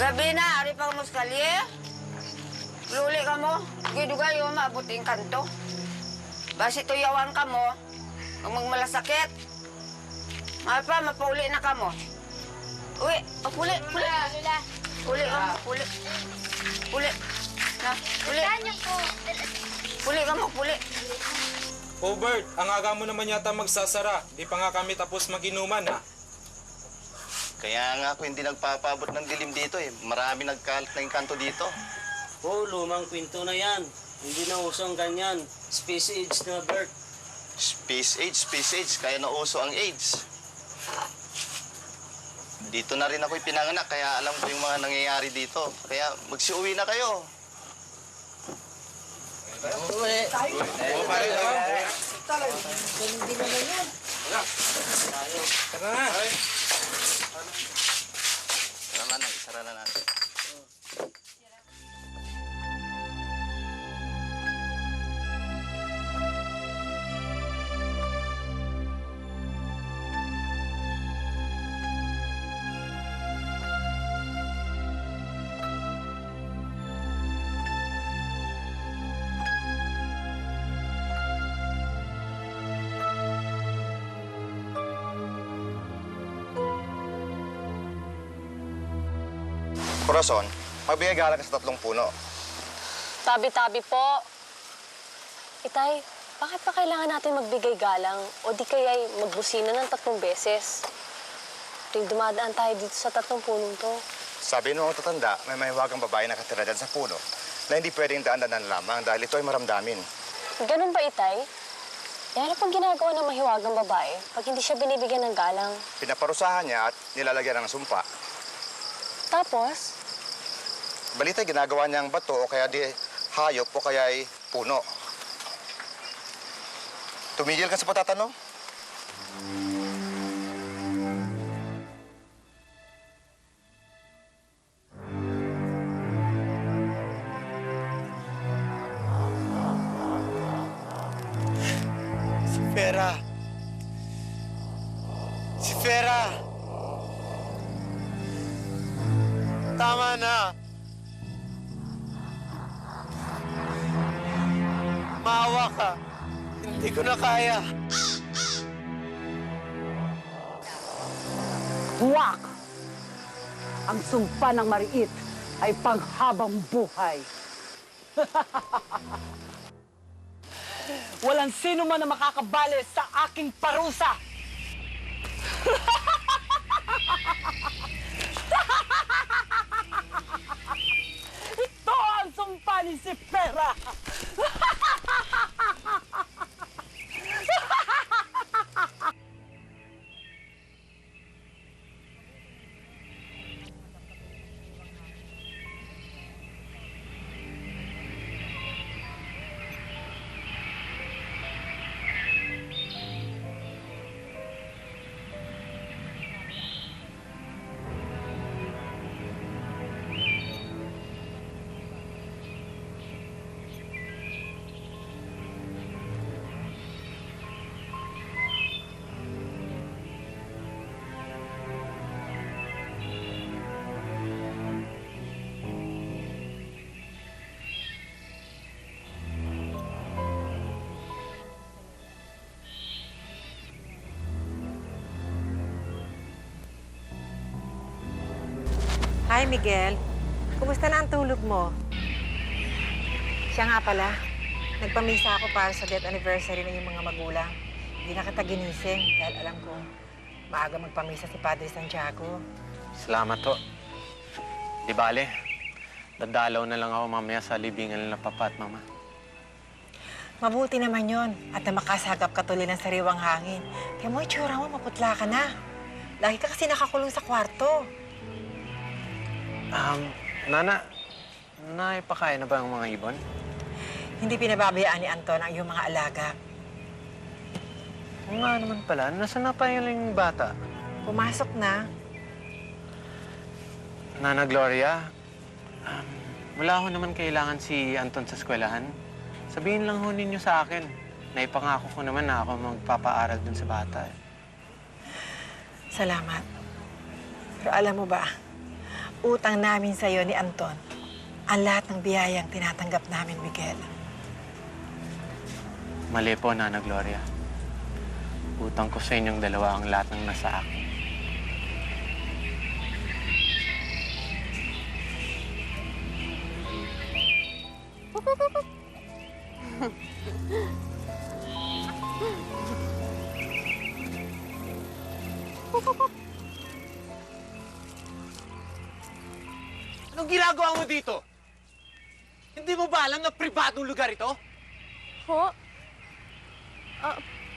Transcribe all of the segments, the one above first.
Gabi na, ari pang muskalye. Luli ka mo, gidugay yung maabuting kanto. Basi tuyawan ka mo, ang magmalasakit. Mapa, mapauli na ka mo. Uwi, puli. Puli ka mo, puli. Puli. Na, puli. Puli ka mo, puli. Oh, Bert, ang aga mo naman yata magsasara. Di pa nga kami tapos mag-inuman, ha? Kaya nga ako hindi nagpapabot ng dilim dito eh. Marami nagkalat na yung kanto dito. Oh, lumang kwento na yan. Hindi na uso ang ganyan. Space age na, Bert. Space age. Kaya nauso ang AIDS. Dito na rin ako pinanganak, kaya alam ko yung mga nangyayari dito. Kaya magsiuwi na kayo. Uwi. Oo, pare, Hindi naman yan. Tara na. Isara na natin. Corazon, magbigay gala ka sa 3 puno. Tabi-tabi po. Itay, bakit pa kailangan natin magbigay galang o di kaya'y magbusina ng 3 beses? Tuwing dumadaan tayo dito sa 3 punong to. Sabi nung tatanda, may mahiwagang babae na katira dyan sa puno na hindi pwedeng daan-danan lamang dahil ito ay maramdamin. Ganun ba, Itay? Eh, ano pang ginagawa ng mahiwagang babae pag hindi siya binibigyan ng galang? Pinaparusahan niya at nilalagyan ng sumpa. Tapos, Balita, ginagawa niyang bato o kaya di hayop o kaya ay puno. Tumigil ka sa patatanong? Si Vera. Si Vera. Tama na. Maawa ka. Hindi ko na kaya. Buwak! Ang sumpa ng mariit ay panghabang buhay. Walang sino man na makakabali sa aking parusa. Ito ang sumpa ni si Pera. Hi, Miguel. Kumusta na ang tulog mo? Siya nga pala, nagpamisa ako para sa death anniversary ng iyong mga magulang. Hindi na kita ginising dahil alam ko maaga magpamisa si Padre Santiago. Salamat ho. Di bale, dadalaw na lang ako mamaya sa libingan nila Papa at Mama. Mabuti naman yon at na makasagap ka tuloy ng sariwang hangin. Kaya mo, itsura mo, maputla ka na. Lagi ka kasi nakakulong sa kwarto. Nana, naipakain na ba ang mga ibon? Hindi pinababayaan ni Anton ang iyong mga alaga. Oo nga naman pala, nasaan na pa yung bata? Pumasok na. Nana Gloria, wala ho naman kailangan si Anton sa eskwelahan. Sabihin lang ho ninyo sa akin. Naipangako ko naman na ako magpapaaral dun sa bata. Salamat. Pero alam mo ba, utang namin sa'yo ni Anton ang lahat ng biyayang tinatanggap namin, Miguel. Mali po, Nana Gloria. Utang ko sa inyong dalawa ang lahat ng nasa akin. Anong ginagawa mo dito? Hindi mo ba alam na pribadong lugar ito? Ho?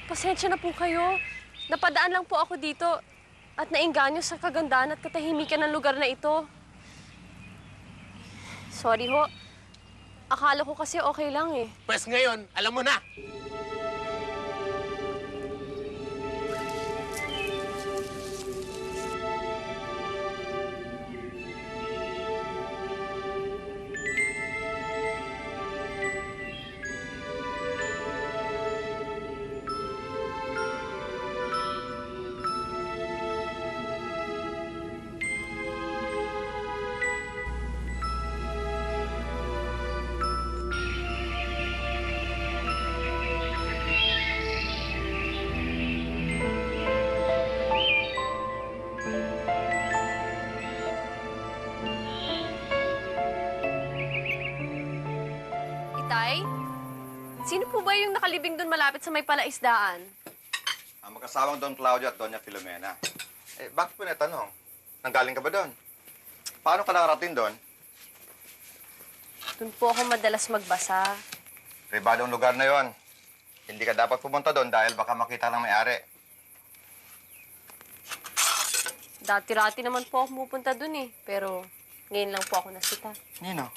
Pasensya na po kayo. Napadaan lang po ako dito at nainganyo sa kagandahan at katahimikan ng lugar na ito. Sorry ho. Akala ko kasi okay lang eh. Pues ngayon, alam mo na. Itay? Sino po ba yung nakalibing doon malapit sa may palaisdaan? Ang magkasawang Don Claudio at Doña Filomena. Bakit po natanong? Nanggaling ka ba doon? Paano ka nakarating doon? Doon po ako madalas magbasa. Pribadong lugar na yon. Hindi ka dapat pumunta doon dahil baka makita ng may-ari. Dati-rati naman po ako pupunta doon eh. Pero ngayon lang po ako nasita. Nino?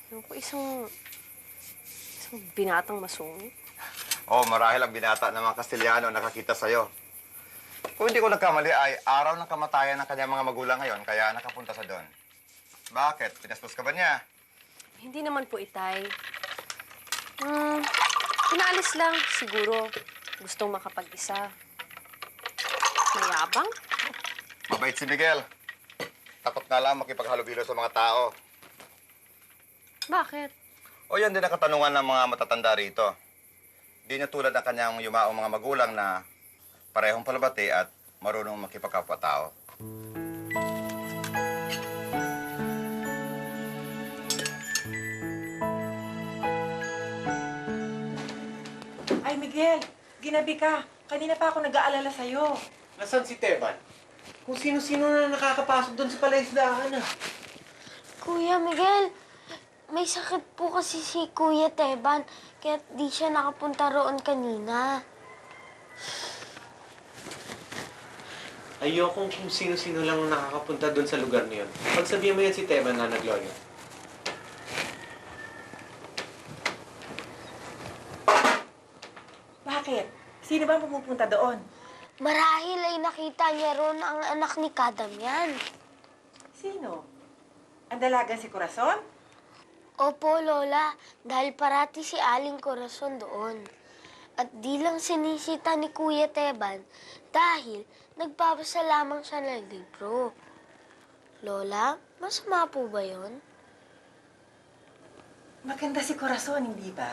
Yung po isang binatang masungit. Marahil ang binata ng mga Kastiliano nakakita sa'yo. Kung hindi ko nagkamali ay araw ng kamatayan ng kanyang mga magulang ngayon kaya nakapunta sa doon. Bakit? Pinastos ka ba niya? Hindi naman po, Itay. Pinaalis lang. Siguro gustong makapag-isa. Mayabang? Mabait si Miguel. Takot nga lang makipaghalubilo sa mga tao. Bakit? O yan din ang katanungan ng mga matatanda rito. Di na tulad ng kanyang yumaong mga magulang na parehong palabati at marunong makipagkapwa-tao. Ay, Miguel, ginabi ka. Kanina pa ako nag-aalala sa'yo. Nasaan si Teban? Kung sino-sino na nakakapasok doon sa palaisdaan ah. Kuya Miguel, may sakit po kasi si Kuya Teban, kaya di siya nakapunta roon kanina. Ayokong kung sino-sino lang nakakapunta doon sa lugar na yun. Pagsabihin mo yan si Teban, Nana Gloria. Bakit? Sino ba ang pumupunta doon? Marahil ay nakita niya roon ang anak ni Kadamian. Sino? Ang dalaga si Corazon? Opo, Lola, dahil parati si Aling Corazon doon. At di lang sinisita ni Kuya Teban dahil nagbabasa lamang siya ng libro. Lola, masama po ba yon? Maganda si Corazon, hindi ba?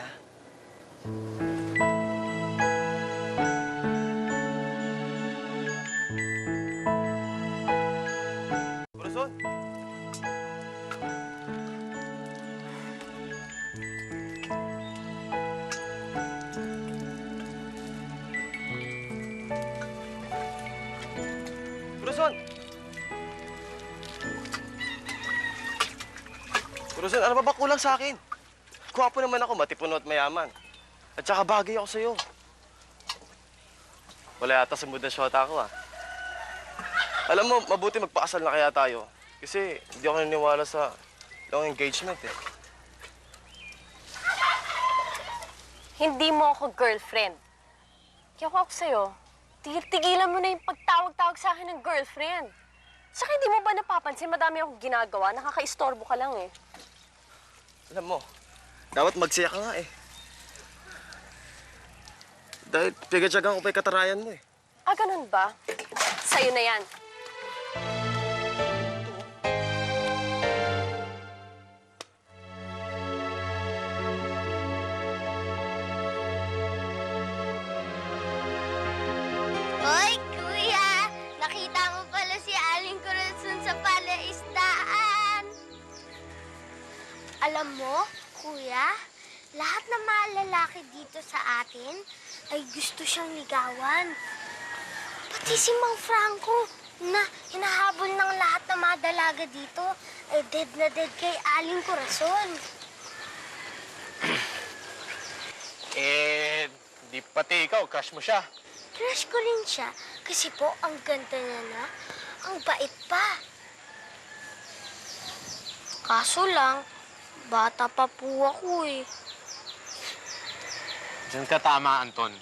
Corazon, ano ba kulang sa akin? Gwapo naman ako, matipuno at mayaman. At saka bagay ako sa'yo. Wala yata sa mood na shota ako, ah. Alam mo, mabuti magpakasal na kaya tayo. Kasi hindi ako naniniwala sa long engagement, eh. Hindi mo ako girlfriend. Kaya ako sa'yo, tigil-tigilan mo na yung pagtawag-tawag sa akin ng girlfriend. Saka hindi mo ba napapansin, madami akong ginagawa, nakaka-istorbo ka lang eh. Alam mo, dapat magsaya ka nga, eh. Dahil pigadyagan ko pa yung katarayan mo, eh. Ah, ganun ba? Sa'yo na yan. Hoy, kuya! Nakita mo pala si Aling Corazon sa palaisdaan. Alam mo, kuya, lahat ng mga lalaki dito sa atin ay gusto siyang ligawan. Pati si Mang Franco na hinahabol ng lahat ng mga dalaga dito ay dead na dead kay Aling Corazon. Di pati ikaw, crush mo siya. Crush ko rin siya kasi po ang ganda niya na, ang bait pa. Kaso lang, bata pa po ako eh. Diyan ka tama, Anton.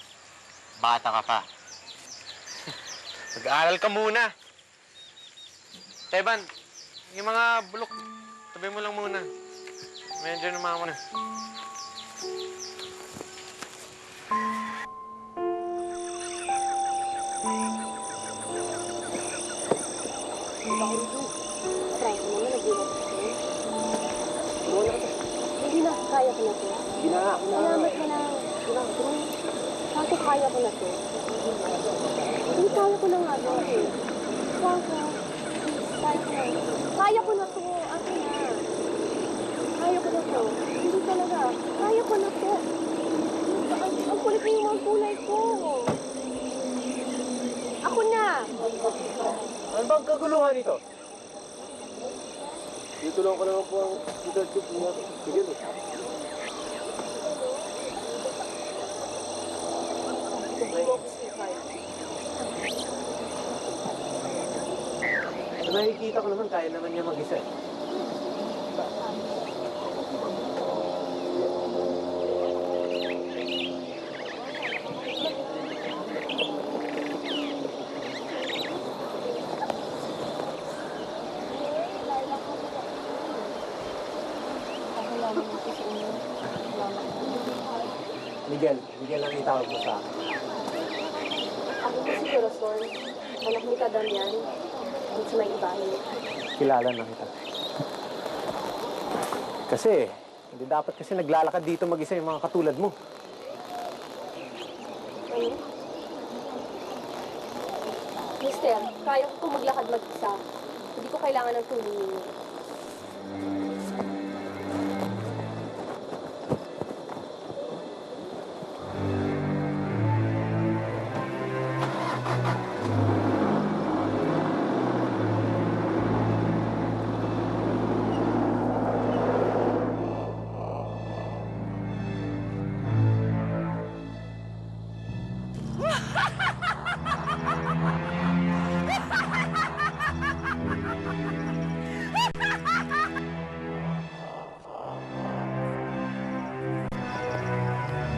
Bata ka pa. Mag-aaral ka muna. Teban, yung mga bulok, tabi mo lang muna. Medyo naman mo na. Hindi na, kaya ko na to. Salamat ka lang. Bakit kaya ko na to? Hindi kaya ko na nga to eh. Kaya ko na to. Ate na. Kaya ko na to. Hindi talaga. Kaya ko na to. Ang kulit mo yung mga kulay ko. Ako na. Ano bang kaguluhan ito? Dito lang ko naman po ang leadership niya. Sige, no? Nakikita ko naman, kaya naman niya mag-isa. Miguel lang itawag mo sa akin. Ako si Corazon. Anak ni Kadamian. Dito sa may ibahin. Kilala na kita. Kasi, hindi dapat kasi naglalakad dito mag-isa yung mga katulad mo. Ano? Mister, kaya ko maglakad mag-isa. Hindi ko kailangan ng tulong ninyo.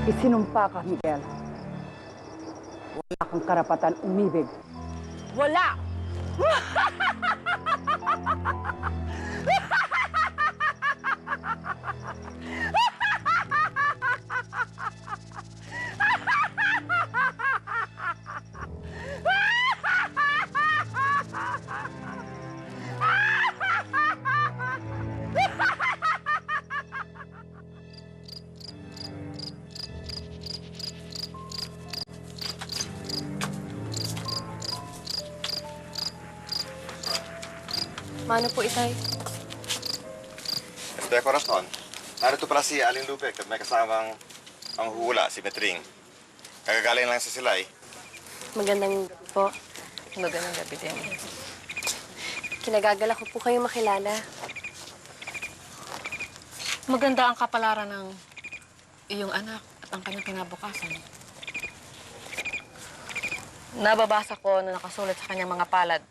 Isinumpa ka, Miguel. Wala kang karapatan umibig. Wala! Mano po, Itay? Este Corazon, narito pala si Aling Lupe at may kasamang ang hula, si Metring. Kagagaling lang sa Silay. Magandang gabi po. Magandang gabi din. Kinagagala ko po kayo makilala. Maganda ang kapalaran ng iyong anak at ang kanyang kinabukasan. Nababasa ko na nakasulat sa kanyang mga palad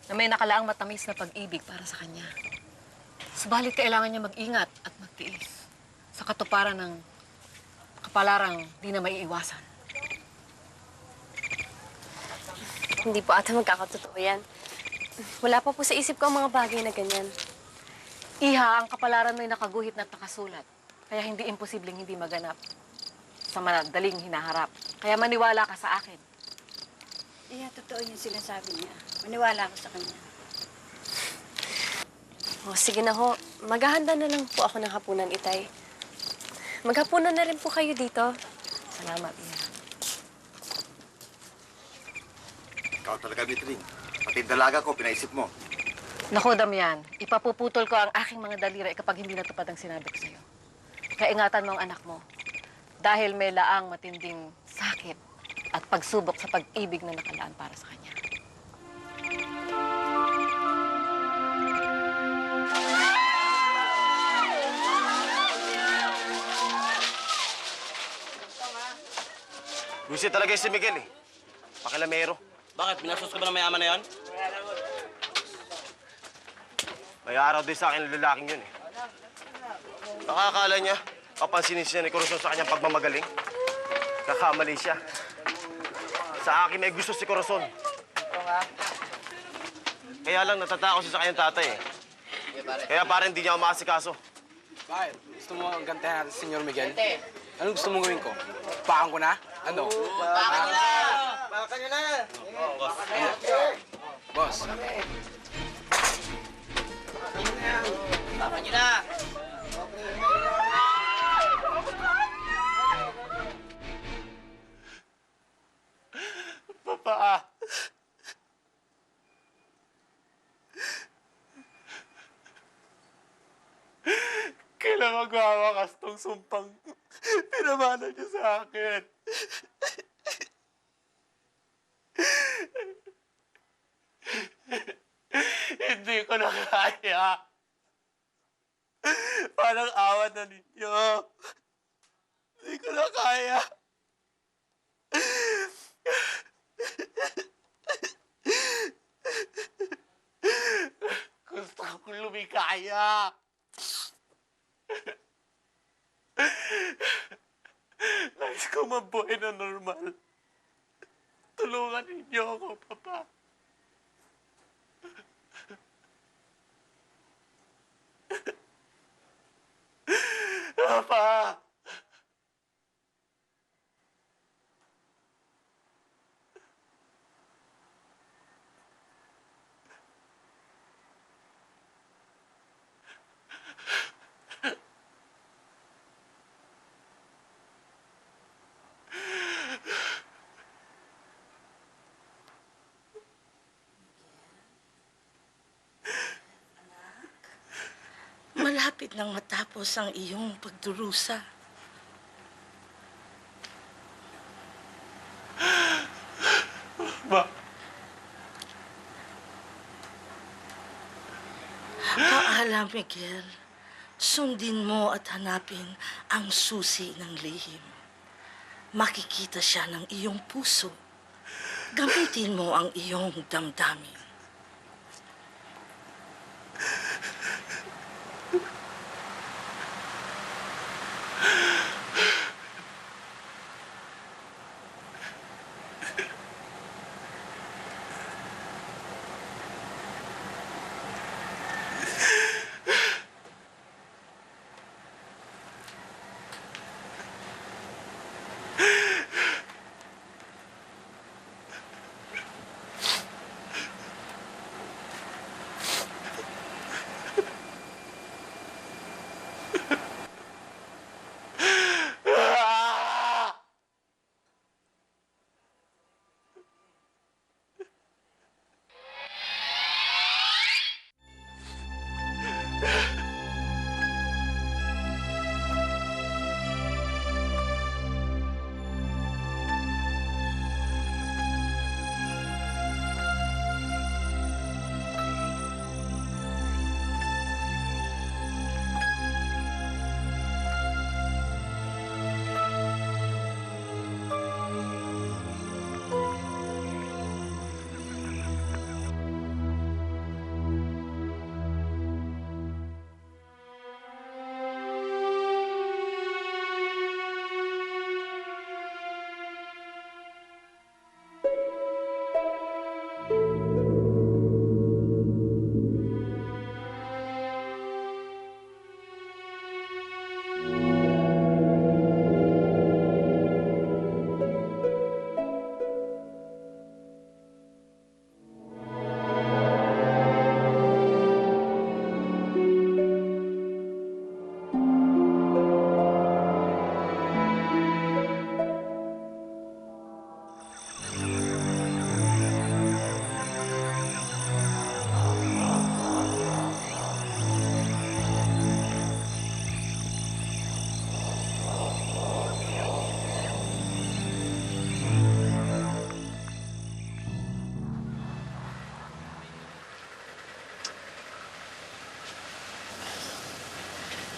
na may nakalaang matamis na pag-ibig para sa kanya. Subalit kailangan niya mag-ingat at magtiis sa katuparan ng kapalarang di na maiiwasan. Hindi po ata magkakatotoo yan. Wala pa po sa isip ko ang mga bagay na ganyan. Iha, ang kapalaran mo'y nakaguhit na nakasulat. Kaya hindi imposibleng hindi maganap sa madaling hinaharap. Kaya maniwala ka sa akin. Iya, totoo yung sinasabi niya. Maniwala ako sa kanya. O, sige na ho. Maghahanda na lang po ako ng hapunan, Itay. Maghapunan na rin po kayo dito. Salamat, Iha. Ikaw talaga, Mitring. Pati dalaga ko, pinaisip mo. Naku, Damian, ipapuputol ko ang aking mga daliri kapag hindi natupad ang sinabi ko sa'yo. Kaya ingatan mo ang anak mo. Dahil may laang matinding sakit at pagsubok sa pag-ibig na nakalaan para sa kanya. Gusto talaga yung si Miguel eh. Pakilamero. Bakit? Binastos ka ba ng mayaman na yan? May araw din sa akin ang lalaking yun eh. Nakakala niya, papansinin siya ni Corazon sa kanyang pagmamagaling. Kakamali siya. Sa akin may gusto si Corazon. Kaya lang natatakot siya sa kanyang tatay eh. Kaya parang hindi niya ako maasikaso. Bakit? Gusto mo gantihan natin si Senyor Miguel? Anong gusto mong gawin ko? Pakan ko na? Ano? Pakan niyo na! Pakan niyo na! Boss. Pakan niyo na! Papa! Kailan magwawakas tong sumpang pinamana niyo sa akin? Hindi ko na kaya. Parang awa na ninyo. Hindi ko na kaya. Gusto ko lumikaya. Nais ko mabuhay na normal. Tulungan ninyo ako, Papa. Papa! Malapit nang matapos ang iyong pagdurusa. Ma, Paalam, Miguel. Sundin mo at hanapin ang susi ng lihim. Makikita siya ng iyong puso. Gamitin mo ang iyong damdamin.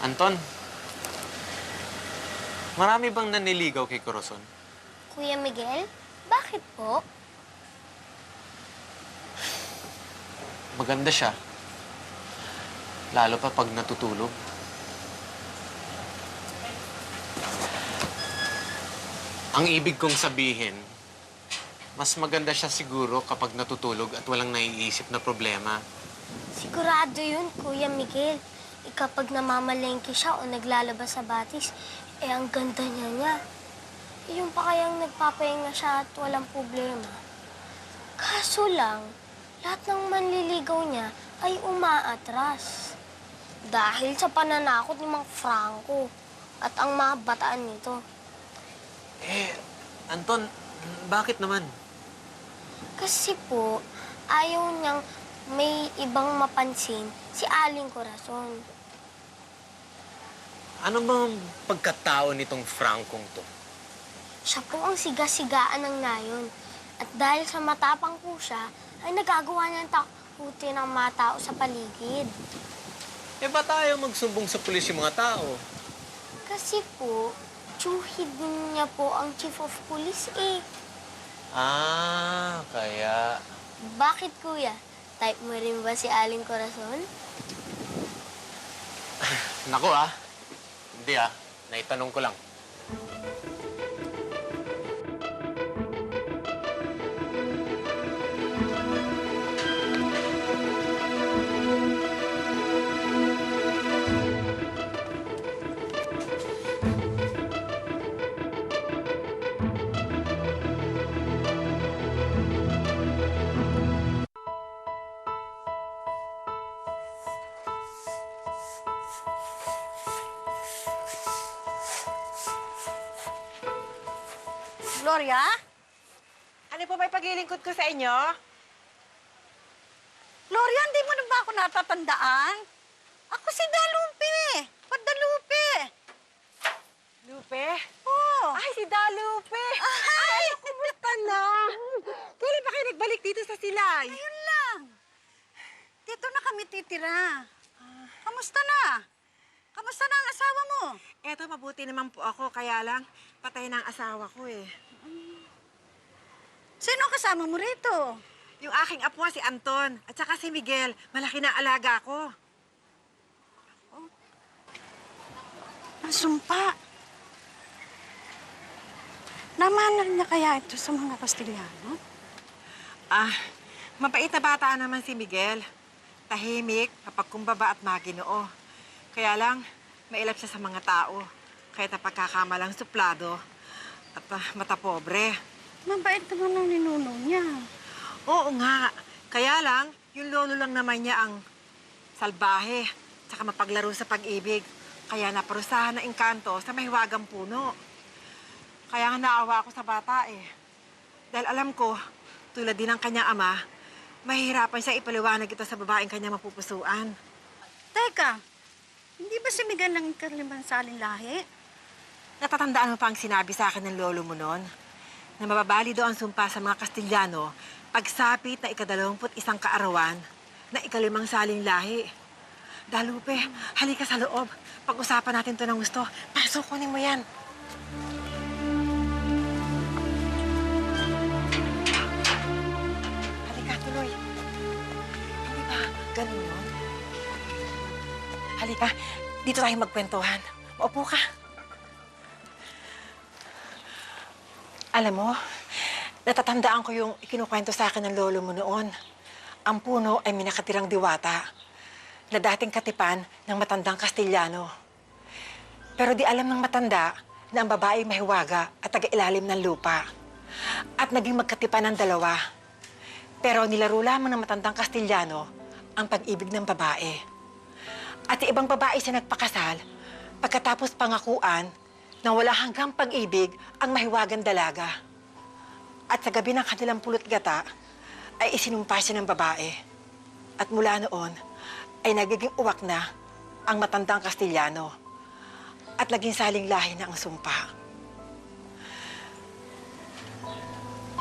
Anton, marami bang naniligaw kay Corazon? Kuya Miguel, bakit po? Maganda siya. Lalo pa pag natutulog. Ang ibig kong sabihin, mas maganda siya siguro kapag natutulog at walang naiisip na problema. Sigurado yun, Kuya Miguel. Kapag namamalengke siya o naglalabas sa batis, ang ganda niya. Yung pa kayang nagpapahinga siya at walang problema. Kaso lang, lahat ng manliligaw niya ay umaatras. Dahil sa pananakot ni Mang Franco at ang mga bataan nito. Anton, bakit naman? Kasi po, ayaw niyang may ibang mapansin si Aling Corazon. Ano bang pagkatao nitong Francong to? Siya po ang siga-sigaan ng nayon. At dahil sa matapang po siya, ay nagagawa niyang takutin ang mga tao sa paligid. Ba't tayo magsumbong sa pulis yung mga tao? Kasi po, tsuhid din niya po ang chief of police eh. Kaya... Bakit, kuya? Type mo rin ba si Aling Corazon? Naku Hindi naitanong ko lang. Gloria? Ano po may paglilingkod ko sa inyo? Gloria, hindi mo na ba ako natatandaan? Ako si Dalupe. Padalupe. Lupe? Oh. Ay, si Dalupe! Ay, kumusta na? Kailan ba kayo nagbalik dito sa Silay? Ayun lang. Dito na kami titira. Kamusta na? Kamusta na ang asawa mo? Eto, mabuti naman po ako. Kaya lang, patay na ang asawa ko eh. Sino kasama mo rito? Yung aking apo, si Anton. At saka si Miguel. Malaki na alaga ko. Nasumpa. Namanan niya kaya ito sa mga Kastiliano? Mabait na bata naman si Miguel. Tahimik, kapagkumbaba at maginoo. Kaya lang, mailap siya sa mga tao. Kahit na pagkakamalang suplado at mata pobre. Mabait naman ang ninuno niya. Oo nga. Kaya lang, yung lolo lang naman niya ang salbahe, tsaka mapaglaro sa pag-ibig. Kaya naparusahan ng engkanto sa mahiwagang puno. Kaya nga naawa ako sa bata eh. Dahil alam ko, tulad din ng kanyang ama, mahihirapan siya ipaliwanag ito sa babaeng kanyang mapupusuan. Teka, hindi ba si Miguel ang kalimbansaling lahi? Natatandaan mo pa ang sinabi sa akin ng lolo mo noon? Na mababali daw ang sumpa sa mga Kastiliano pagsapit na ika-21 kaarawan na ika-5 saling lahi. Dalupe, halika sa loob. Pag-usapan natin to ng gusto. Pasok, kunin mo yan. Halika, tuloy. Hindi ba ganun yun? Halika, dito tayo magkwentuhan. Maupo ka. Alam mo, natatandaan ko yung ikinukwento sa akin ng lolo mo noon. Ang puno ay may nakatirang diwata na dating katipan ng matandang Kastiliano. Pero di alam ng matanda na ang babae mahiwaga at taga-ilalim ng lupa. At naging magkatipan ng dalawa. Pero nilaro lamang ng matandang Kastiliano ang pag-ibig ng babae. At sa ibang babae siya nagpakasal pagkatapos pangakuan na wala hanggang pag-ibig ang mahiwagang dalaga. At sa gabi ng kanilang pulot gata, ay isinumpa siya ng babae. At mula noon, ay nagiging uwak na ang matandang Kastiliano. At naging saling lahi na ang sumpa.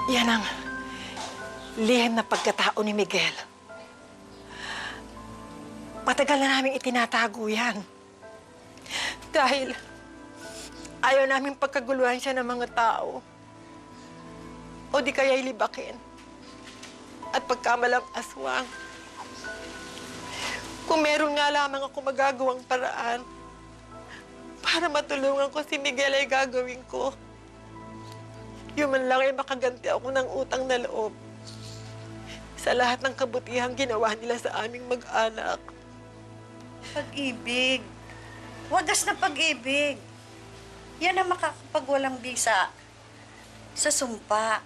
Yan ang lihim na pagkatao ni Miguel. Matagal na namin itinatago yan. Dahil ayaw namin pagkaguluhan siya ng mga tao. O di kaya ilibakin. At pagkamalang aswang. Kung meron nga lamang ako magagawang paraan para matulungan ko si Miguel ay gagawin ko. Yung man lang ay makaganti ako ng utang na loob sa lahat ng kabutihang ginawa nila sa aming mag-anak. Pag-ibig. Wagas na pag-ibig. Yan ang makakapagwalang bisa sa sumpa.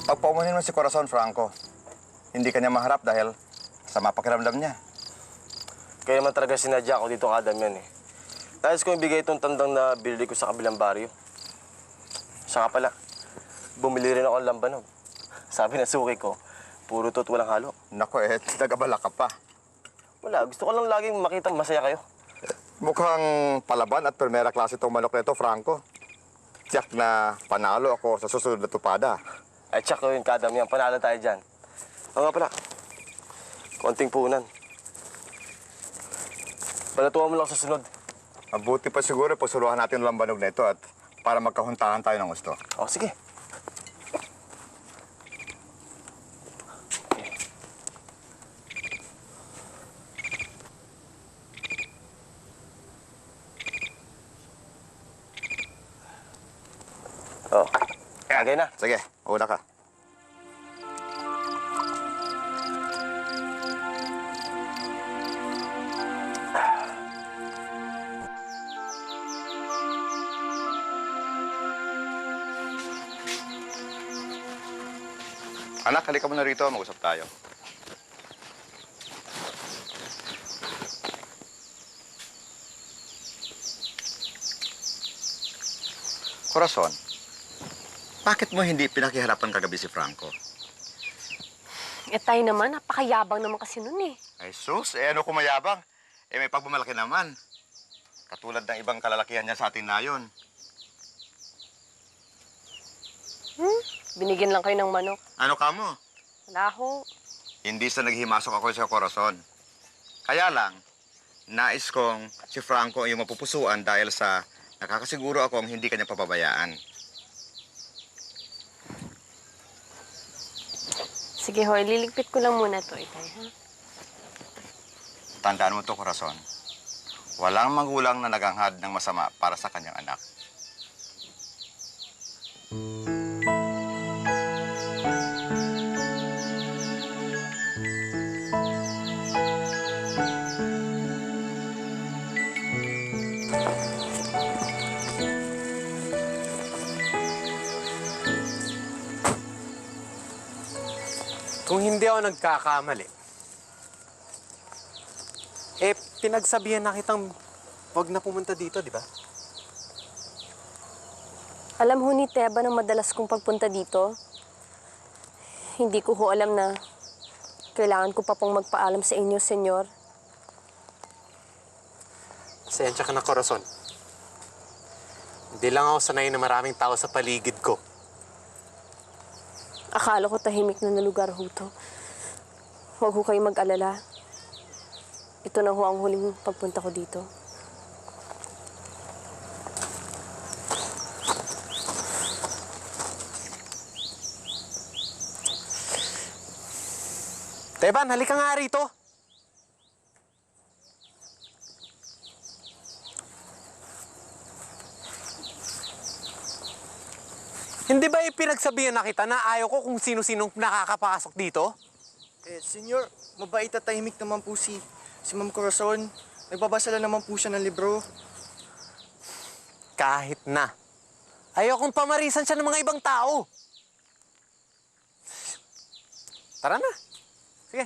Pagpaumanin mo si Corazon, Franco, hindi kanya maharap dahil sama pakiramdam niya. Kaya naman talaga sinadya ko dito kada yan eh. Nais ko ibigay itong tandang na binili ko sa kabilang baryo. Saka pala, bumili rin ako ng lambanog. Sabi na suki ko, puro tot walang halo. Nako nag-abala ka pa. Wala, gusto ko lang laging makita masaya kayo. Mukhang palaban at primera klase itong manok na ito, Franco. Tiyak na panalo ako sa susunod na tupada. Ay, tsak ko yun, kadam yan. Panalo tayo dyan. Oo nga pala, konting punan. Panatuwa mo lang sa sunod. Mabuti pa siguro pasuluhan natin ang lambanog na ito at para magkahuntahan tayo ng gusto. O, sige. Oh, kagay na. Sige, una ka. Anak, halika mo na rito. Mag-usap tayo. Corazon, bakit mo hindi pinakiharapan kagabi si Franco? Eh tayo naman, napakayabang naman kasi nun eh. Ay sus, ano kung mayabang? May pagmamalaki naman. Katulad ng ibang kalalakihan niya sa atin na yun. Binigyan lang kayo ng manok. Ano ka mo? Wala ho. Hindi sa naghihimasok ako sa Corazon. Kaya lang, nais kong si Franco ay mapupusuan dahil sa nakakasiguro akong hindi kanya papabayaan. Sige ho, liligpit ko lang muna to, Itay, ha? Tandaan mo to, Corazon. Walang magulang na naganghad ng masama para sa kanyang anak. Kung hindi ako nagkakamali, pinagsabihan na kitang wag na pumunta dito, di ba? Alam ho ni Teba na madalas kong pagpunta dito. Hindi ko ho alam na kailangan ko pa pong magpaalam sa inyo, senyor. Pasensya ka na, Corazon. Hindi lang ako sanay na maraming tao sa paligid ko. Akala ko tahimik na lugar ho to. Huwag ho kayo mag-alala. Ito na ho ang huling pagpunta ko dito. Teban, halika nga rito. Hindi ba ipinagsabihan na kita na ayaw ko kung sino-sinong nakakapasok dito? Senyor, mabait at tahimik naman po si Ma'am Corazon. Nagbabasa lang naman po siya ng libro. Kahit na. Ayaw kong pamarisan siya ng mga ibang tao. Tara na. Sige.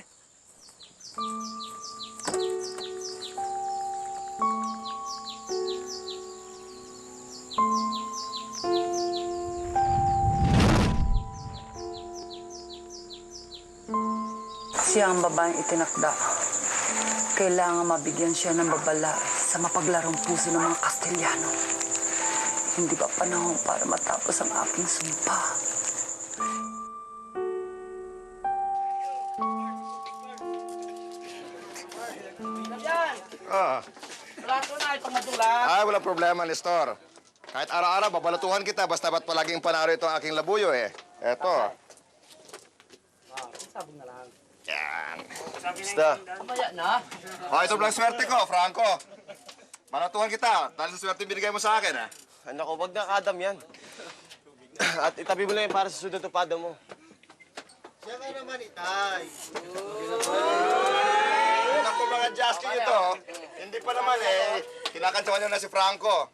siya ang babaeng itinakda. Kailangan mabigyan siya ng babala sa mapaglarong puso ng mga Kastelyano. Hindi ba panahon para matapos ang aking sumpa? Ah. Ay, walang problema, Nestor. Kahit araw-araw, babalatuhan kita, basta ba't palaging panalo itong aking labuyo eh. Eto. Yan. Basta. Oh, ito lang swerte ko, Franco. Balatuhan kita, dahil sa swerte binigay mo sa akin, eh. Anak ko, wag na Adam yan. At itabi mo lang yan para sa sunod tupada mo. Siya nga naman, Itay. Naku, mga Jasky ito, hindi pa naman eh. Kinakantsawan niyo na si Franco.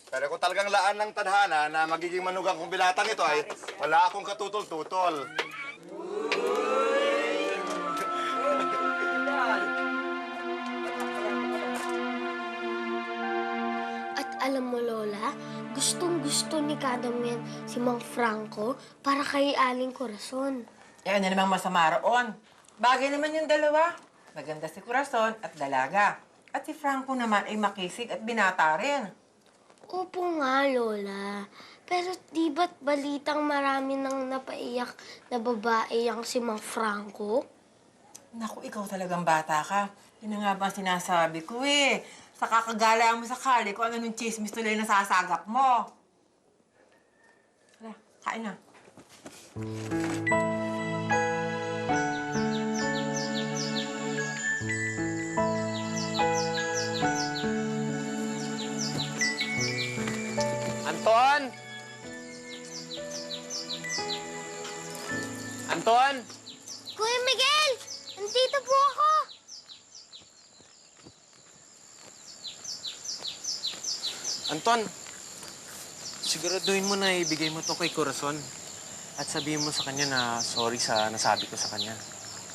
Pero kung talagang laan ng tadhana na magiging manugang kong binatang ito ay wala akong katutol-tutol. At alam mo, Lola, gustong-gusto ni Kadamian si Mang Franco para kay Aling Corazon. Eh, ano namang masama roon? Bagay naman yung dalawa. Maganda si Corazon at dalaga. At si Franco naman ay makisig at binata rin. Opo nga, Lola. Pero di ba't balitang marami nang napaiyak na babae ang si Mang Franco? Naku, ikaw talagang bata ka. Yun na nga ba sinasabi ko eh. Sa kakagala mo sa kali kung ano nung chismis tuloy na sasagap mo. Hala, kain na. Anton! Anton! Kuya Miguel! Nandito po ako! Anton, siguraduhin mo na ibigay mo to kay Corazon. At sabihin mo sa kanya na sorry sa nasabi ko sa kanya.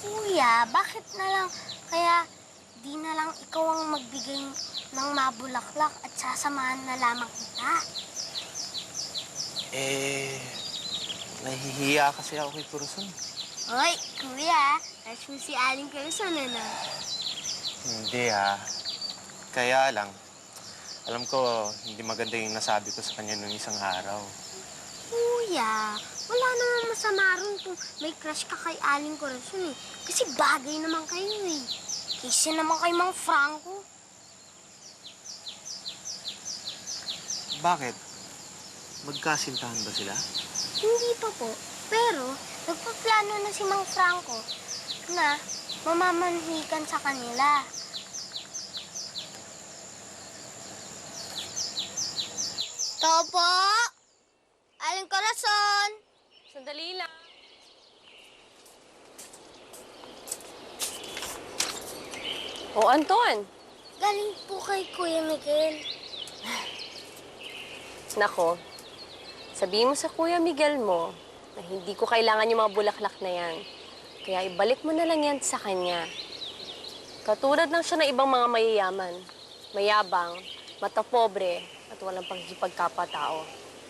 Kuya, bakit na lang kaya di na lang ikaw ang magbigay ng mabulaklak at sasamahan na lamang kita? Nahihiya kasi ako kay Corazon. Hoy, kuya, touch mo si Aling Corazon, ano? Hindi Kaya lang, alam ko hindi maganda yung nasabi ko sa kanya nung isang araw. Kuya, wala naman masama ron kung may crush ka kay Aling Corazon eh. Kasi bagay naman kayo eh. Kasi naman kay Mang Franco. Bakit? Magkasintahan ba sila? Hindi pa po. Pero, nagpaplano na si Mang Franco na mamamanhikan sa kanila. Tao po! Aling Corazon! Sandali lang. Oh, Anton! Galing po kay Kuya Miguel. Nako, sabihin mo sa Kuya Miguel mo na hindi ko kailangan yung mga bulaklak na yan. Kaya ibalik mo na lang yan sa kanya. Katulad lang siya ng ibang mga mayayaman. Mayabang, matapobre, at walang pagkipagkapatao.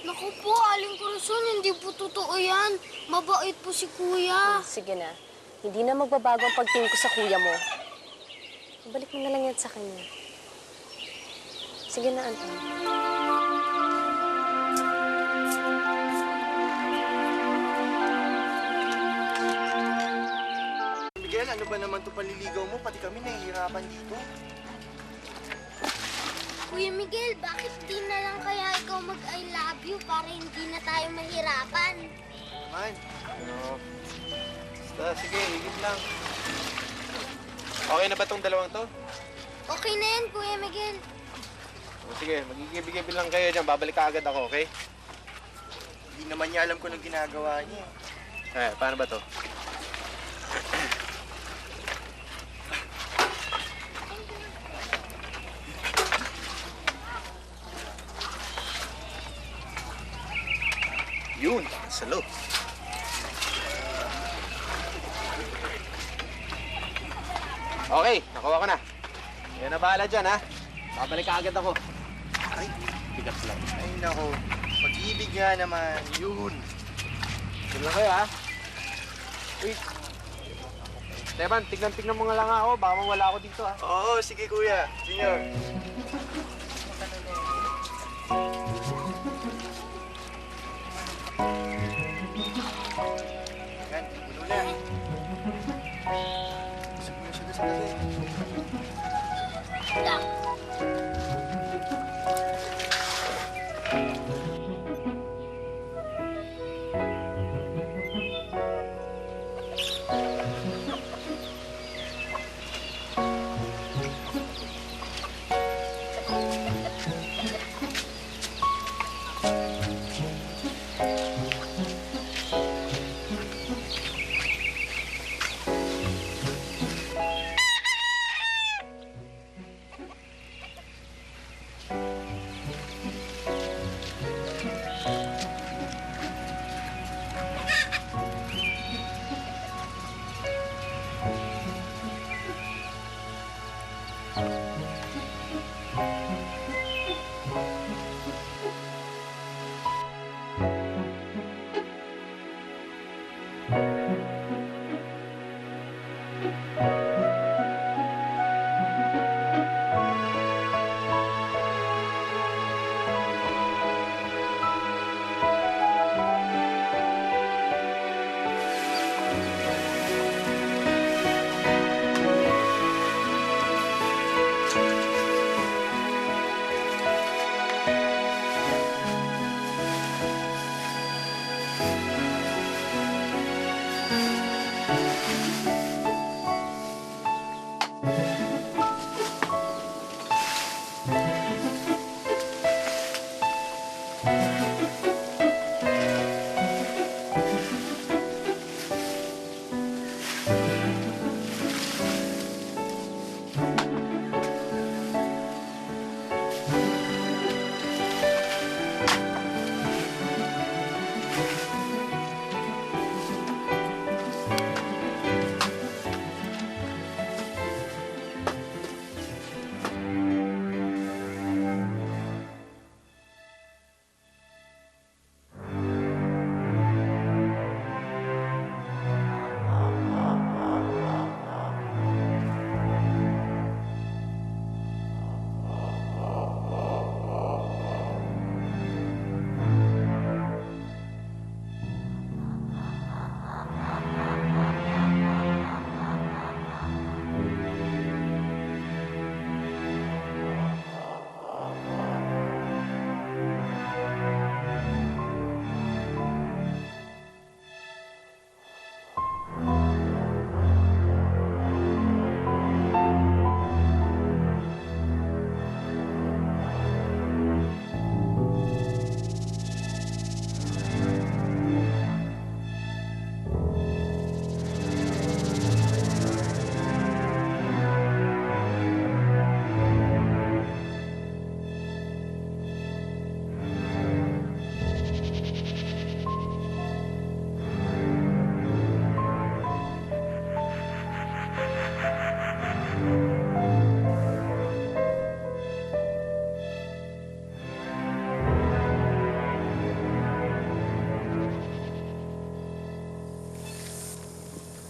Naku po, Aling Corazon, hindi po totoo yan. Mabait po si Kuya. Sige na, hindi na magbabago ang pagtingin ko sa kuya mo. Ibalik mo na lang yan sa kanya. Sige na, Anton. Miguel, ano ba naman to paliligaw mo? Pati kami nahihirapan dito. Kuya Miguel, bakit di na lang kaya ikaw mag-I love you para hindi na tayo mahirapan? Man. Basta, sige, higit lang. Okay na ba tong dalawang to? Okay na yan, Kuya Miguel. Sige, magigibigay lang kayo dyan. Babalik ka agad ako, okay? Hindi naman niya alam kung anong ginagawa niya. Paano ba to? Yun, salo. Okay, nakuha ko na. Yan na bahala dyan, ha? Babalik ka agad ako. Ay, bigat lang. Ay, nako. Pag-ibig nga naman. Yun. Yun lang kayo, ha? Uy. Teban, tignan-tignan mo nga lang ako. Baka mawala ako dito, ha? Oo, sige kuya. Senyor. Yan, Lola. Sige na siya sa tabi.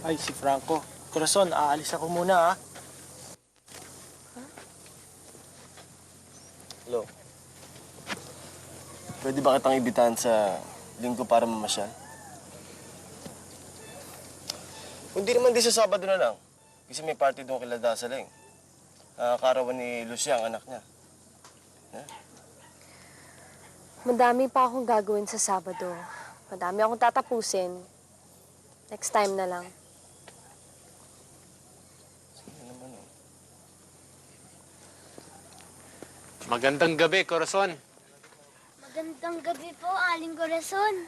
Ay, si Franco. Corazon, aalis ako muna, ha? Hello. Pwede ba kitang ibitahan sa linggo para mamasyal? Hindi naman di sa Sabado na lang. Kasi may party doon kila Dasaling. Karawan ni Lucia, ang anak niya. Madami pa akong gagawin sa Sabado. Madami akong tatapusin. Next time na lang. Magandang gabi, Corazon. Magandang gabi po, Aling Corazon.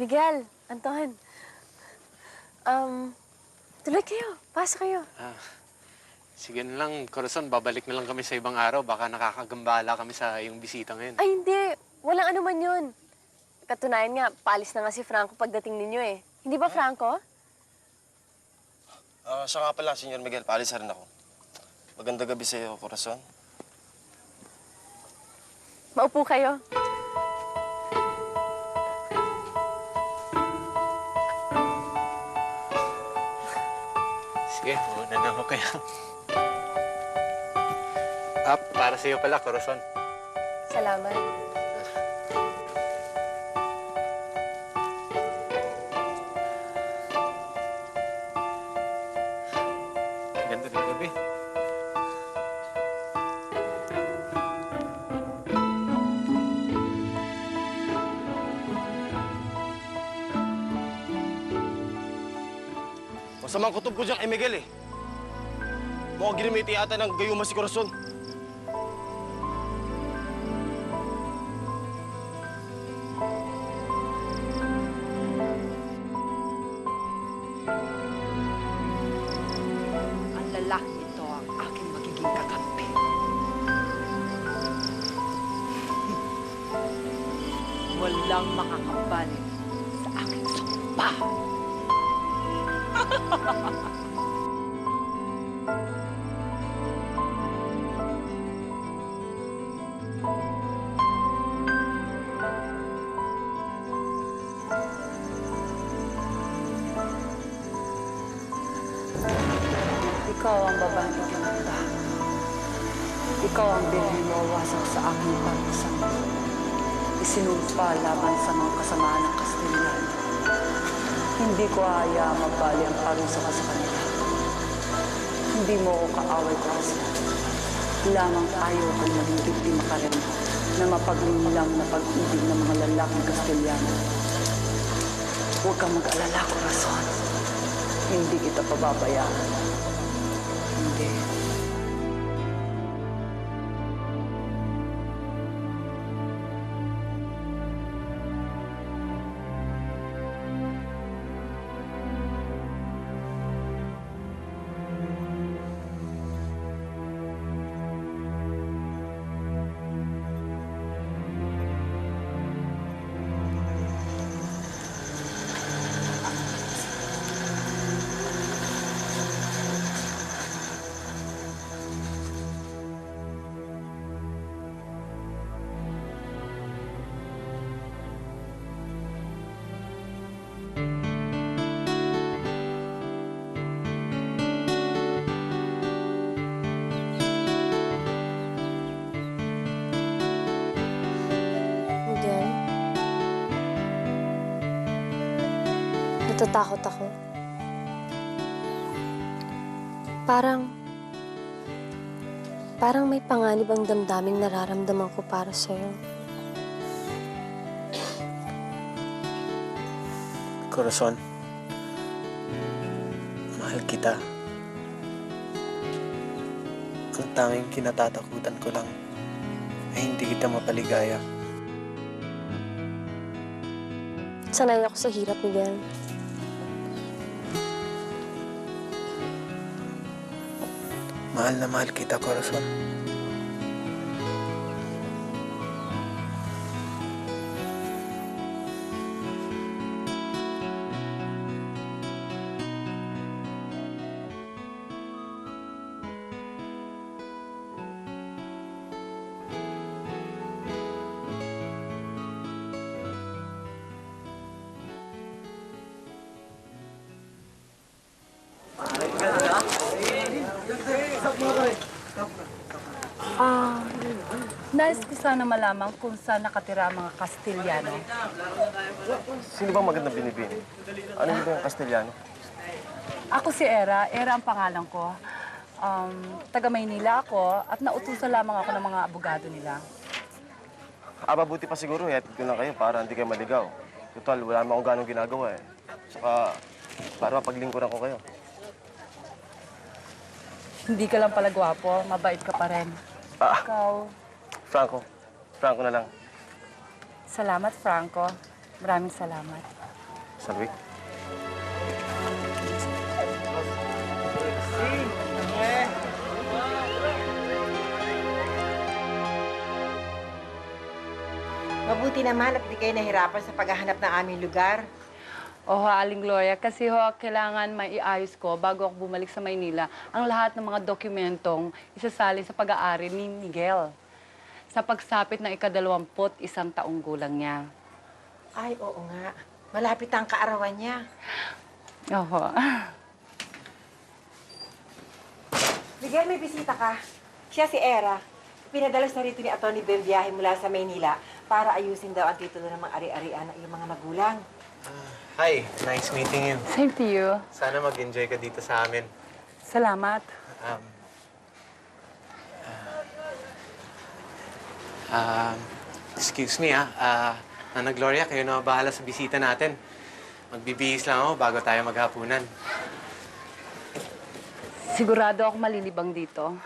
Miguel, Anton. Tuloy kayo. Pasok kayo. Sige na lang, Corazon. Babalik na lang kami sa ibang araw. Baka nakakagambala kami sa iyong bisita ngayon. Ay, hindi. Walang anuman yun. Katunayan nga, paalis na nga si Franco pagdating ninyo eh. Hindi ba, Franco? Siya nga pala, Senyor Miguel. Paalis na rin ako. Magandang gabi sa iyo, Corazon. Maupo kayo. Sige, muna na ako kaya. Para sa'yo pala, Corazon. Salamat. Ganda ng gabi. Masamang kutob ko dyan kay Miguel eh. Mukhang ginamiti yata ng gayuma si Corazon. Ang lalaki ito ang aking magiging kakampi. Walang makakambal sa aking sumpa. Ikaw ang babaeng itinanda. Ikaw ang bilhin mo wasak sa aking pagkasang. Isinumpa laban sa mga kasamaan ng Kastiliano. Hindi ko haya mabali ang parusa ka sa kanila. Hindi mo ako kaaway ko kasi. Lamang ayaw kong maging biktima ka rin na mapaglinlang na pag-ibig ng mga lalaking Kastiliano. Huwag kang mag-alala, Corazon. Hindi kita pababayaan. Hindi. Miguel? Natatakot ako. Parang may panganib ang damdaming nararamdaman ko para sa'yo. Corazon, mahal kita. Ang tanging kinatatakutan ko lang ay hindi kita mapaligaya. Sanay ako sa hirap, Miguel. Mahal na mahal kita, Corazon. Nais ko sana malaman kung saan nakatira ang mga Kastiliano. Sino bang magandang binibini? Ano yung yung Kastiliano? Ako si Era. Era ang pangalan ko. Taga Maynila ako at nautusan lamang ako ng mga abogado nila. Mabuti pa siguro, ihatid ko lang kayo para hindi kayo maligaw. Total, wala naman akong ganong ginagawa eh. Saka, para mapaglingkuran ko kayo. Hindi ka lang pala gwapo, mabait ka pa rin. Ikaw, Franco na lang. salamat, Franco. Maraming salamat. Salvi. Mabuti naman at di kayo nahirapan sa paghahanap ng aming lugar. Oo, Aling Gloria, kasi kailangan maiayos ko bago ako bumalik sa Maynila ang lahat ng mga dokumentong isasali sa pag-aari ni Miguel sa pagsapit ng ika-21 taong gulang niya. Ay, oo nga. Malapit ang kaarawan niya. Oo. Miguel, may bisita ka. Siya si Era. Pinadalas na rito ni Atty. Belviaje mula sa Maynila para ayusin daw ang titulo ng mga ari-arian ng iyong mga magulang. Hi, nice meeting you. Same to you. Sana mag-enjoy ka dito sa amin. Salamat. Excuse me, Nana Gloria, kayo na bahala sa bisita natin. Magbibihis lang ako bago tayo maghapunan. Sigurado ako malilibang dito.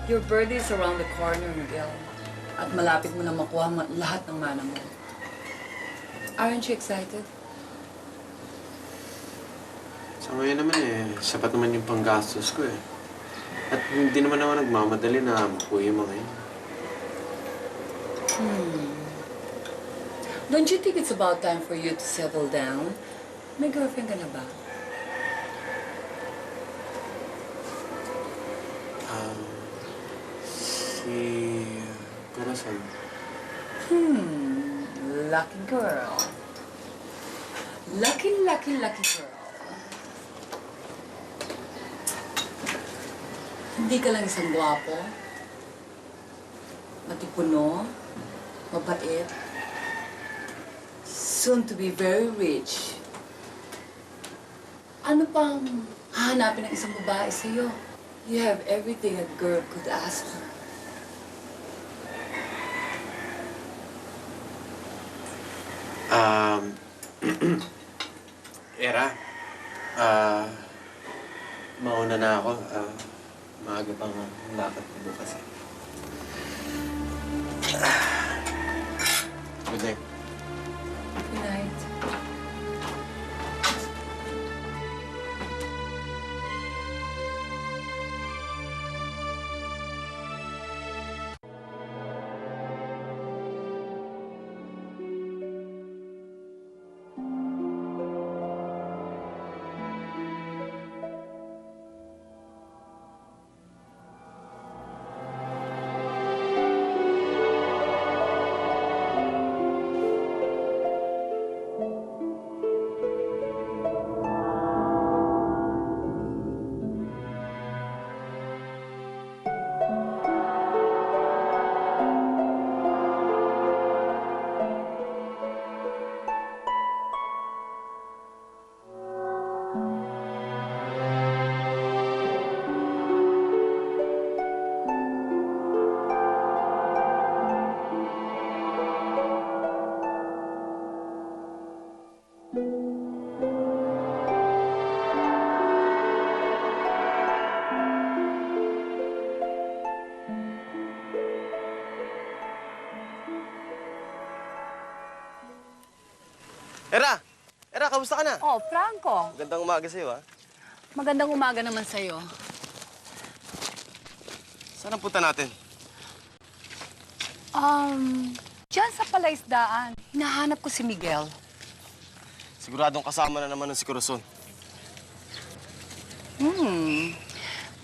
Your birthday is around the corner, Miguel. At malapit mo na makuha lahat ng mana mo. Aren't you excited? Sa ngayon naman sapat naman yung panggastos ko At hindi naman ako nagmamadali na makuha yung mga yun. Don't you think it's about time for you to settle down? May girlfriend ka na ba? Si Corazon. Lucky girl. Lucky girl. Hindi ka lang isang gwapo, matipuno, mabait, soon to be very rich. Ano pang hahanapin ng isang babae sa'yo? You have everything a girl could ask for. Era, mauna na ako. Maaga pang lakad ko bukas Good night. Good night. Era! Era, kamusta ka na? Oh, Franco. Magandang umaga sa'yo, ha? Magandang umaga naman sa'yo. Saan ang punta natin? Diyan sa palaisdaan. Hinahanap ko si Miguel. Siguradong kasama na naman ng si Corazon.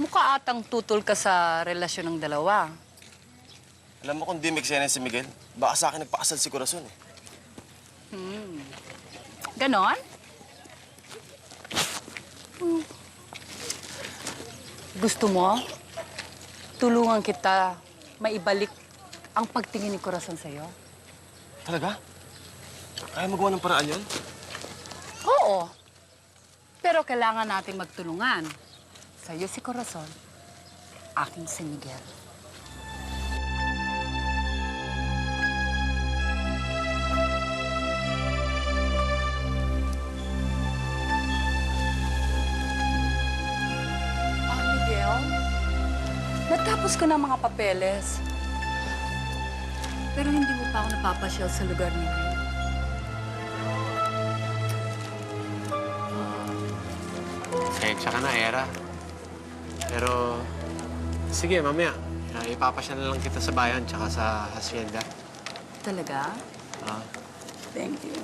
Mukha atang tutol ka sa relasyon ng dalawa. Alam mo kung di miksena si Miguel, baka sa akin nagpakasal si Corazon, Ganon? Gusto mo? Tulungan kita maibalik ang pagtingin ni Corazon sa'yo? Talaga? Kaya magawa ng paraan yun? Oo. Pero kailangan natin magtulungan. Sa'yo si Corazon, aking si Miguel. Natapos ko ng mga papeles. Pero hindi mo pa ako napapasyal sa lugar ni Miguel. Pasensya ka na, Era. Pero, sige, mamaya. Ipapasyal na lang kita sa bayan tsaka sa hacienda. Talaga? Thank you.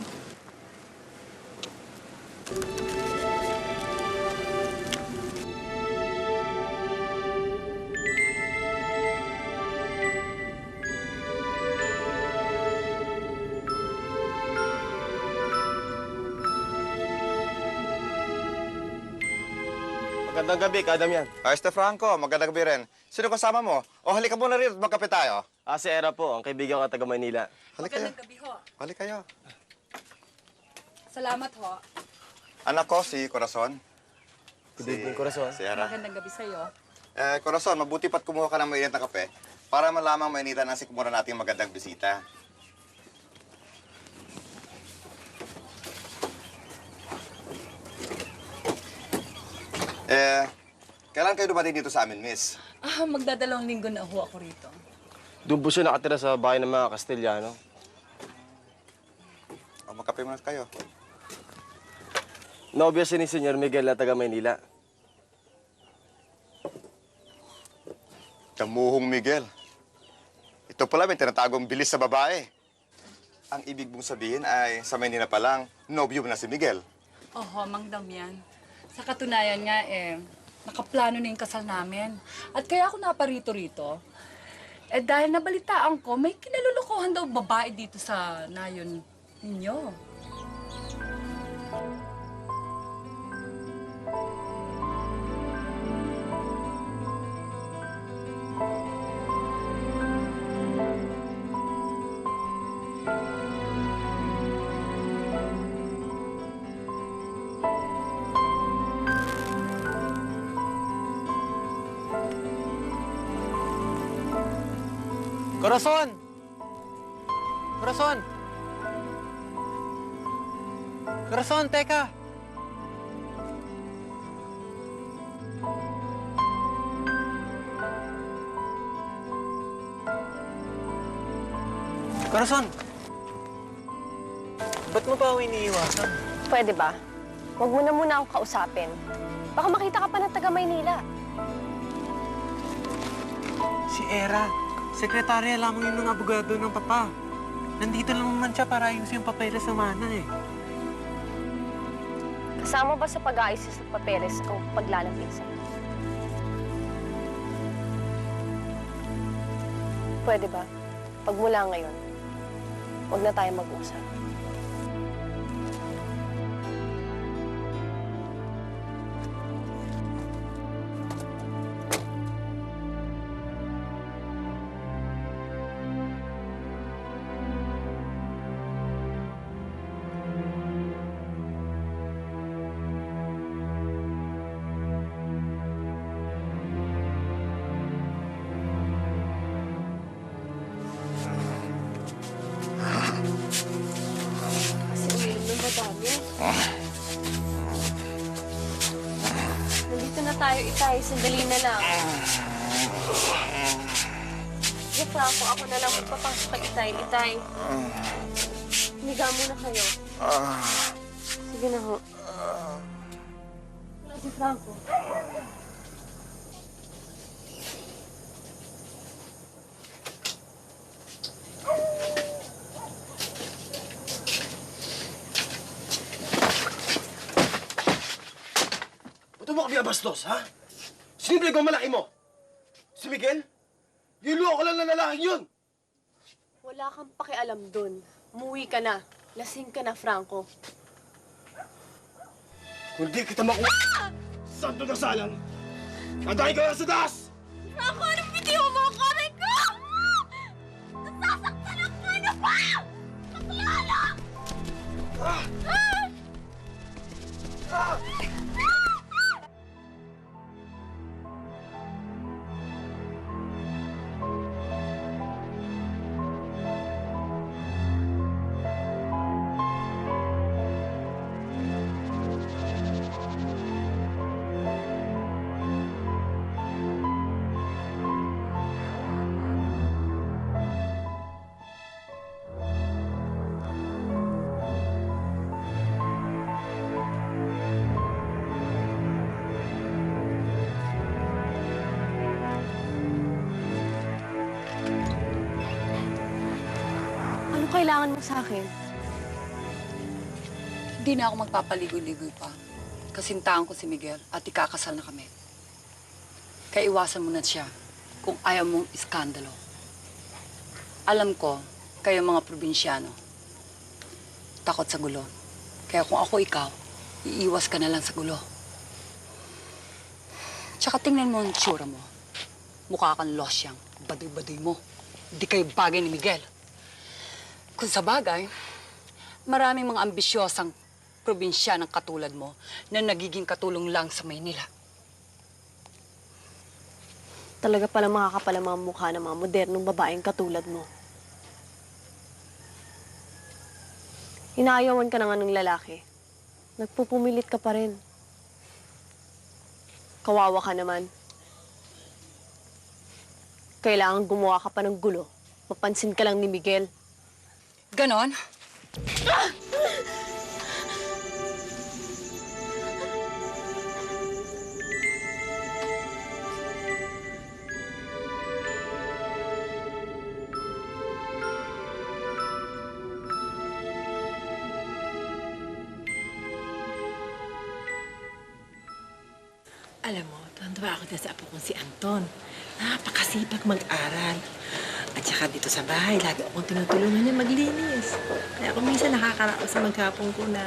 Magandang gabi, Kadamian. Ayos na, Franco. Magandang gabi rin. Sino kasama mo? O, halika muna rin at magkape tayo. Si Era po, ang kaibigan ko taga Maynila. Halika kayo. gabi ho. Halika kayo. Salamat ho. Anak ko, si Corazon. Good evening, Corazon. Si Era. Magandang gabi sa'yo. Corazon, mabuti pa't kumuha ka ng mainit na kape para malamang mainitan ang sikmura nating magandang bisita. Kailan kayo dumating dito sa amin, miss? Magdadalawang linggo na ho ako rito. Doon po siya nakatira sa bahay ng mga Kastelyano. O, magkape muna kayo. Nobya siya ni Senyor Miguel na taga Maynila. Damuhong Miguel. Ito pala may tinatagong bilis sa babae. Ang ibig mong sabihin ay sa Maynila pa lang, nobyo mo na si Miguel. Oho, Mang Damian. Sa katunayan nga nakaplano na yung kasal namin. At kaya ako naparito rito, dahil nabalitaan ko, may kinalulukuhan daw babae dito sa nayon ninyo. Corazon! Corazon! Corazon, teka! Corazon! Ba't mo pa ako iniiwasan? Pwede ba? Huwag mo na muna akong kausapin. Baka makita ka pa ng taga Maynila. Si Era, sekretarya lamang yun ng abogado ng papa. Nandito lang naman siya para ayusin yung papeles ng mana eh. Kasama ba sa pag-aayos sa papeles ang paglalampisan? Pwede ba? Pagmula ngayon, huwag na tayo mag-usap. Nandito na tayo, Itay. Sandali na lang. Sige, Franco. Ako na lang magpapasok kay Itay. Itay. Higa muna kayo. Sige na ho. Sige, Franco. Ba't mo kami abastos, ha? Sino ba malaki mo? Si Miguel? Niloko lang na lalaking yun! Wala kang pakialam dun. Umuwi ka na. Lasing ka na, Franco. Kung di kita makuha, santo na salang, kadahin ka na sa das! Franco, anong bitiyo mo ako? Aray ko! Nasasaktan ako! Ano ba? Naklala! Anong kailangan mo sa akin? Hindi na ako magpapaligoy-ligoy pa. Kasintahan ko si Miguel at ikakasal na kami. Kaya iwasan mo na siya kung ayaw mong iskandalo. Alam ko, kayo mga probinsyano, takot sa gulo. Kaya kung ako ikaw, iiwas ka na lang sa gulo. Tsaka tingnan mo ang tsura mo. Mukha kang losyang. Baduy-baduy mo. Hindi kayo bagay ni Miguel. Kung sa bagay, maraming mga ambisyosang probinsya ng katulad mo na nagiging katulong lang sa Maynila. Talaga pala makakapal ang mga mukha ng mga modernong babaeng katulad mo. Inaayawan ka na nga ng lalaki. Nagpupumilit ka pa rin. Kawawa ka naman. Kailangan gumawa ka pa ng gulo. Mapansin ka lang ni Miguel. Ganon? Alam mo, tuwan-tuwa ako dyan sa apo kong si Anton. Napakasipag mag-aral. At saka dito sa bahay, lagi akong tinutulungan niya maglinis. Kaya kung minsan nakakaraos sa maghapon ko na...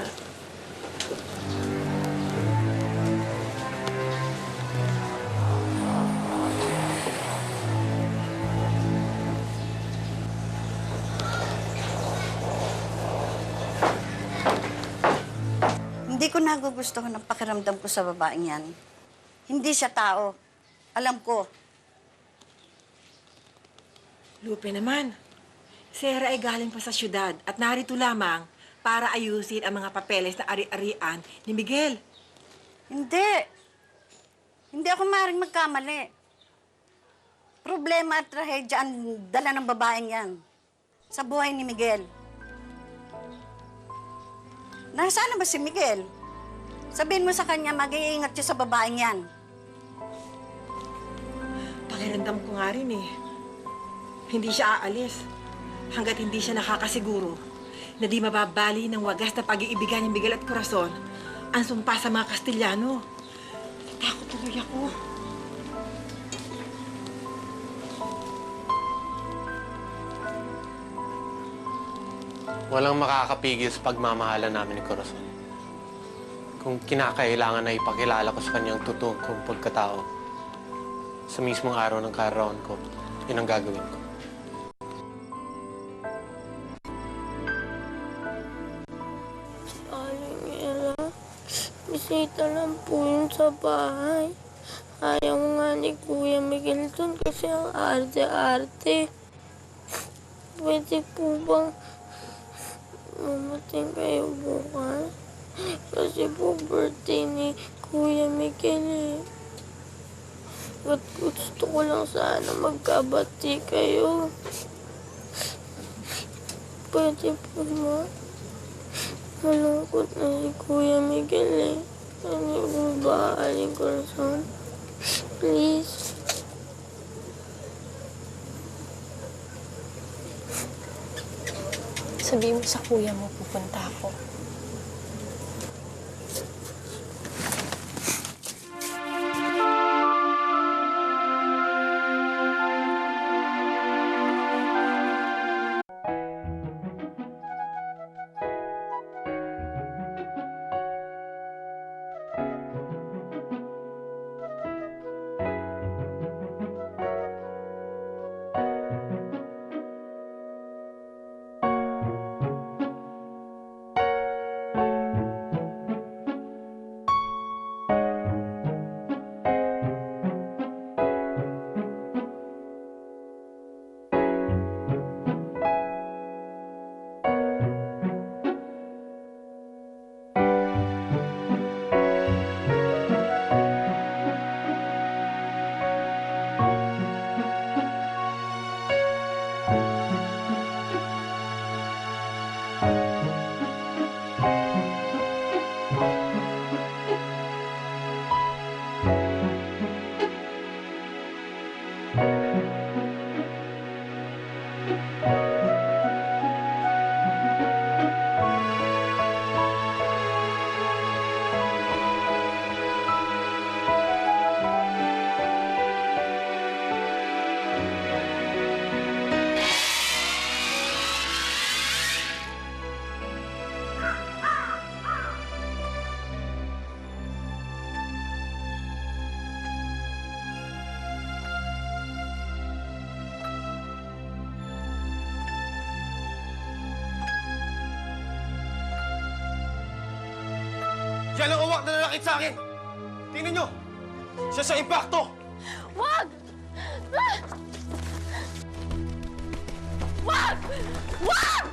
Hindi ko nagugustuhan ang pakiramdam ko sa babaeng yan. Hindi siya tao. Alam ko. Lupe naman, si Hera ay galing pa sa syudad at narito lamang para ayusin ang mga papeles na ari-arian ni Miguel. Hindi. Hindi ako maaaring magkamali. Problema at trahedya ang dala ng babaeng yan sa buhay ni Miguel. Nasaan na ba si Miguel? Sabihin mo sa kanya, mag-iingat siya sa babaeng yan. Pakiramdam ko nga rin eh. Hindi siya aalis hanggat hindi siya nakakasiguro na di mababali ng wagas na pag-iibigan ni Miguel at Corazon ang sumpa sa mga Kastiliano. Takot tuloy ako. Walang makakapigil sa pagmamahalan namin ni Corazon. Kung kinakailangan na ipakilala ko sa kanyang totoong kong pagkatao, sa mismong araw ng karawan ko, yun ang gagawin ko. Aling Ella, bisita lang po yun sa bahay. Ayaw nga ni Kuya Miguel dun kasi ang arte-arte. Pwede po bang mamating kayo bukas? Kasi po birthday ni Kuya Miguel eh. At gusto ko lang sana magkabati kayo. Pwede po ba? Malungkot na si Kuya Miguel eh. Ano po ba, Aling Corazon? Please. Sabihin mo sa kuya mo, pupunta ako. Siya lang uwak na lalakit sa akin! Tingnan nyo! Siya sa impacto! Wag! Wag! Wag! Wag!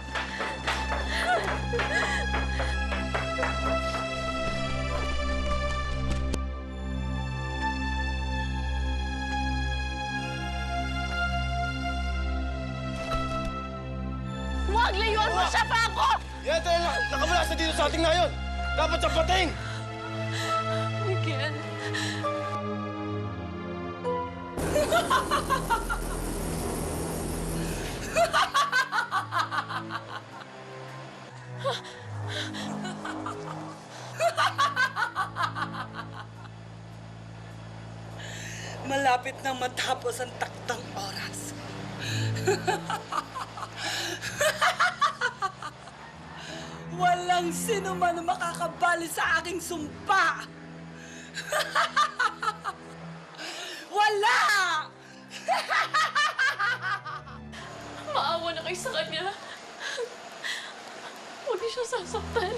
Layuan mo siya, Franco! Yan tayo nakamula sa dito sa ating ngayon! Dapat siyang patayin! Miguel. Malapit nang matapos ang taktang oras. Walang sino man ang makakabali sa aking sumpa. Wala! Maawa na kayo sa kanya. Huwag niyo siya sasaktan.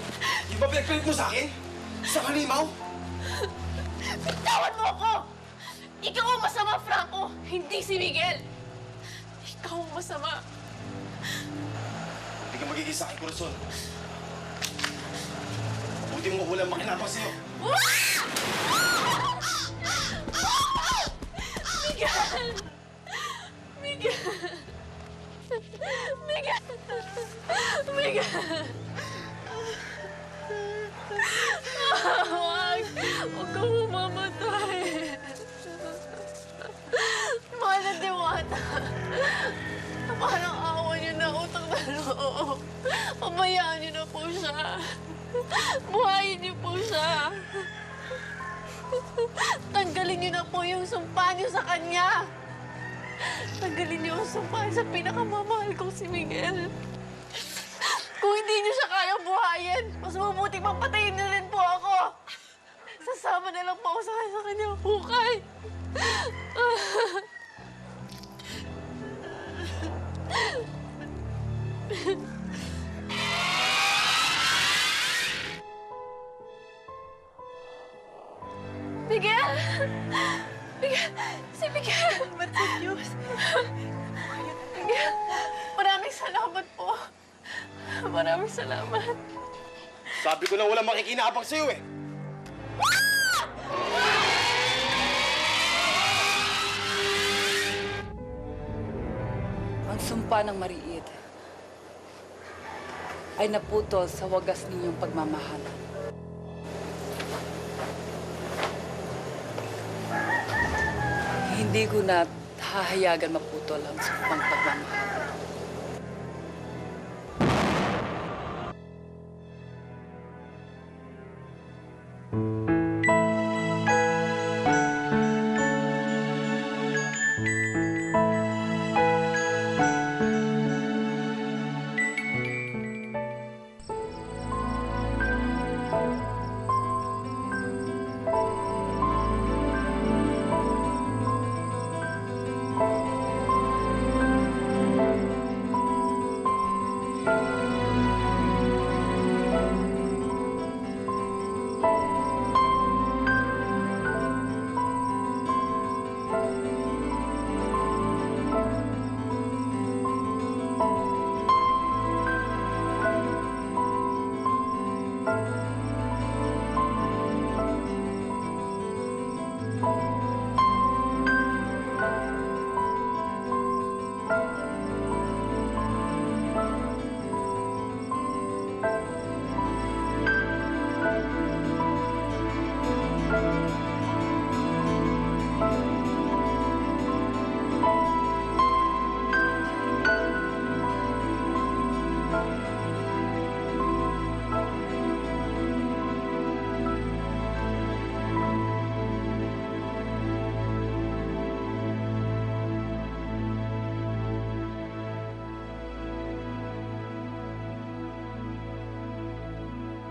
Di ba pinagpilit mo sa akin? Sa halimaw? Bitawan mo ako! Ikaw ang masama, Franco! Hindi si Miguel! Ikaw ang masama. Hindi ka magiging sa akin, Corazon. Buti mo walang makinabang sa'yo. Miguel! Miguel! Miguel! Miguel! Huwag! Huwag ka mamamatay! Mahal na Diwata! Parang awa niyo na utang na loob. Pabayaan niyo na po siya. Buhayin niyo po siya. Tanggalin niyo na po yung sumpa niyo sa kanya. Tanggalin niyo ang sumpa sa pinakamamahal kong si Miguel. Kung hindi niyo siya kaya buhayin, mas mabuti papatayin na rin po ako. Sasama na lang po ako sa kanyang hukay. Miguel! Miguel! Si Miguel! Ba't sa Diyos? Miguel, maraming salamat po. Maraming salamat. Sabi ko na walang makikinabang sa'yo eh. Ang sumpa ng Mariid ay naputol sa wagas ninyong pagmamahalan. Hindi ko na hahayagan maputol ang sumpang pagmamahal.